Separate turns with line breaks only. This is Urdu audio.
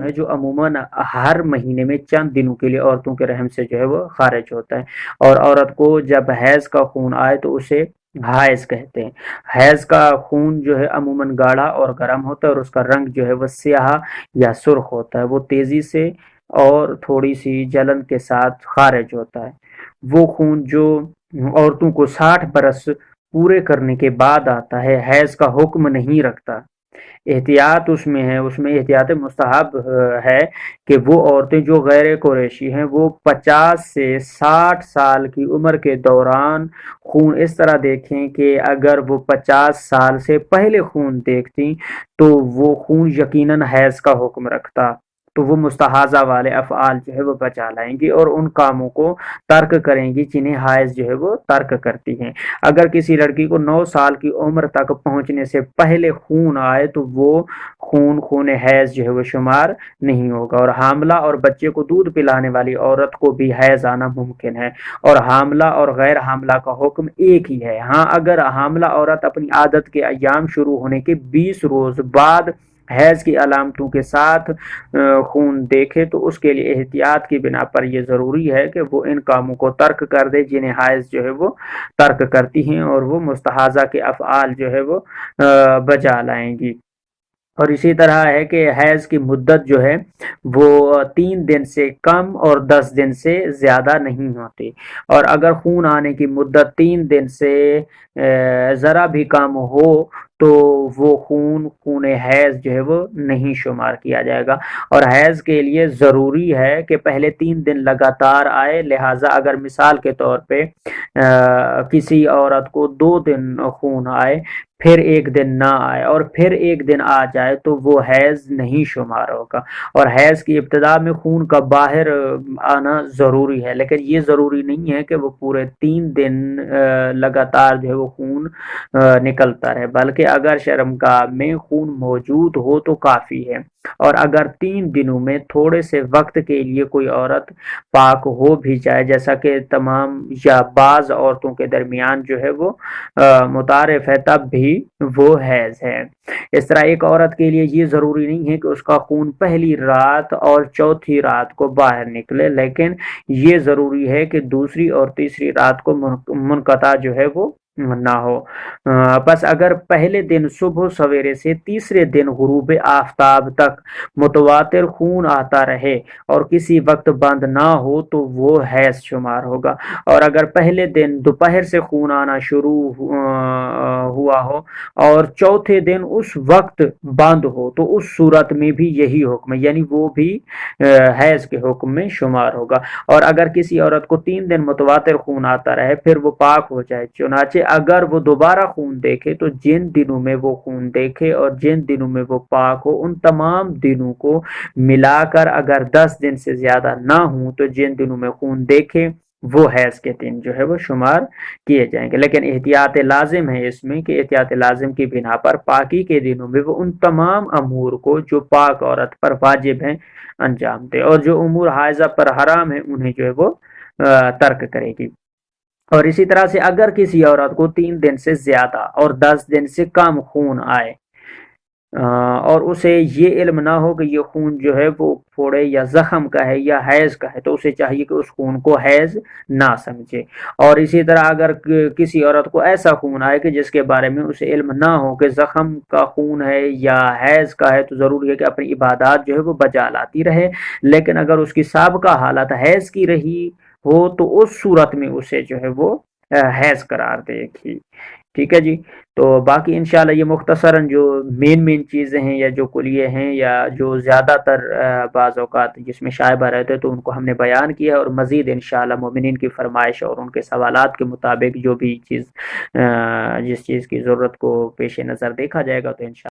ہے جو عموماً ہر مہینے میں چند دنوں کے لیے عورتوں کے رحم سے جو ہے وہ خارج ہوتا ہے، اور عورت کو جب حیض کا خون آئے تو اسے حائض کہتے ہیں۔ حیض کا خون جو ہے عموماً گاڑھا اور گرم ہوتا ہے، اور اس کا رنگ جو ہے وہ سیاہ یا سرخ ہوتا ہے، وہ تیزی سے اور تھوڑی سی جلن کے ساتھ خارج ہوتا ہے۔ وہ خون جو عورتوں کو 60 برس پورے کرنے کے بعد آتا ہے، حیض کا حکم نہیں رکھتا۔ احتیاط اس میں احتیاط مستحب ہے کہ وہ عورتیں جو غیر قریشی ہیں وہ 50 سے 60 سال کی عمر کے دوران خون اس طرح دیکھیں کہ اگر وہ 50 سال سے پہلے خون دیکھتی تو وہ خون یقیناً حیض کا حکم رکھتا، تو وہ مستحاضہ والے افعال جو ہے وہ بچا لائیں گی اور ان کاموں کو ترک کریں گی جنہیں حائض جو ہے وہ ترک کرتی ہیں۔ اگر کسی لڑکی کو 9 سال کی عمر تک پہنچنے سے پہلے خون آئے تو وہ خون حیض جو ہے وہ شمار نہیں ہوگا، اور حاملہ اور بچے کو دودھ پلانے والی عورت کو بھی حیض آنا ممکن ہے، اور حاملہ اور غیر حاملہ کا حکم ایک ہی ہے۔ ہاں، اگر حاملہ عورت اپنی عادت کے ایام شروع ہونے کے 20 روز بعد حیض کی علامتوں کے ساتھ خون دیکھے تو اس کے لیے احتیاط کی بنا پر یہ ضروری ہے کہ وہ ان کاموں کو ترک کر دے جنہیں حائض جو ہے وہ ترک کرتی ہیں، اور وہ مستحاضہ کے افعال جو ہے وہ بجا لائیں گی۔ اور اسی طرح ہے کہ حیض کی مدت جو ہے وہ 3 دن سے کم اور 10 دن سے زیادہ نہیں ہوتی، اور اگر خون آنے کی مدت 3 دن سے ذرا بھی کم ہو تو وہ خون حیض جو ہے وہ نہیں شمار کیا جائے گا۔ اور حیض کے لیے ضروری ہے کہ پہلے 3 دن لگاتار آئے، لہٰذا اگر مثال کے طور پہ کسی عورت کو 2 دن خون آئے، پھر 1 دن نہ آئے اور پھر 1 دن آ جائے تو وہ حیض نہیں شمار ہوگا۔ اور حیض کی ابتدا میں خون کا باہر آنا ضروری ہے، لیکن یہ ضروری نہیں ہے کہ وہ پورے 3 دن لگاتار جو ہے وہ خون نکلتا رہے، بلکہ اگر شرمگاہ میں خون موجود ہو تو کافی ہے، اور اگر 3 دنوں میں تھوڑے سے وقت کے لیے کوئی عورت پاک ہو بھی جائے، جیسا کہ تمام یا بعض عورتوں کے درمیان جو ہے وہ متعارف ہے، تب بھی وہ حیض ہے۔ اس طرح ایک عورت کے لیے یہ ضروری نہیں ہے کہ اس کا خون پہلی رات اور چوتھی رات کو باہر نکلے، لیکن یہ ضروری ہے کہ دوسری اور تیسری رات کو منقطع جو ہے وہ نہ ہو۔ بس اگر پہلے دن صبح سویرے سے تیسرے دن غروب آفتاب تک متواتر خون آتا رہے اور کسی وقت بند نہ ہو تو وہ حیض شمار ہوگا، اور اگر پہلے دن دوپہر سے خون آنا شروع ہوا ہو اور چوتھے دن اس وقت بند ہو تو اس صورت میں بھی یہی حکم ہے، یعنی وہ بھی حیض کے حکم میں شمار ہوگا۔ اور اگر کسی عورت کو 3 دن متواتر خون آتا رہے پھر وہ پاک ہو جائے، چنانچہ اگر وہ دوبارہ خون دیکھے تو جن دنوں میں وہ خون دیکھے اور جن دنوں میں وہ پاک ہو ان تمام دنوں کو ملا کر اگر 10 دن سے زیادہ نہ ہوں تو جن دنوں میں خون دیکھے وہ حیض کے دن جو ہے وہ شمار کیے جائیں گے۔ لیکن احتیاط لازم ہے اس میں کہ احتیاط لازم کی بنا پر پاکی کے دنوں میں وہ ان تمام امور کو جو پاک عورت پر واجب ہیں انجام دے، اور جو امور حائضہ پر حرام ہیں انہیں جو ہے وہ ترک کرے گی۔ اور اسی طرح سے اگر کسی عورت کو 3 دن سے زیادہ اور 10 دن سے کم خون آئے اور اسے یہ علم نہ ہو کہ یہ خون جو ہے وہ پھوڑے یا زخم کا ہے یا حیض کا ہے تو اسے چاہیے کہ اس خون کو حیض نہ سمجھے۔ اور اسی طرح اگر کسی عورت کو ایسا خون آئے کہ جس کے بارے میں اسے علم نہ ہو کہ زخم کا خون ہے یا حیض کا ہے تو ضروری ہے کہ اپنی عبادات جو ہے وہ بجا لاتی رہے، لیکن اگر اس کی سابقہ حالت حیض کی رہی ہو تو اس صورت میں اسے جو ہے وہ حیض قرار دے گی۔ ٹھیک ہے جی، تو باقی انشاءاللہ یہ مختصراً جو مین چیزیں ہیں یا جو کلیے ہیں یا جو زیادہ تر بعض اوقات جس میں شائبہ رہتے تو ان کو ہم نے بیان کیا، اور مزید انشاءاللہ مومنین کی فرمائش اور ان کے سوالات کے مطابق جو بھی چیز جس چیز کی ضرورت کو پیش نظر دیکھا جائے گا تو انشاءاللہ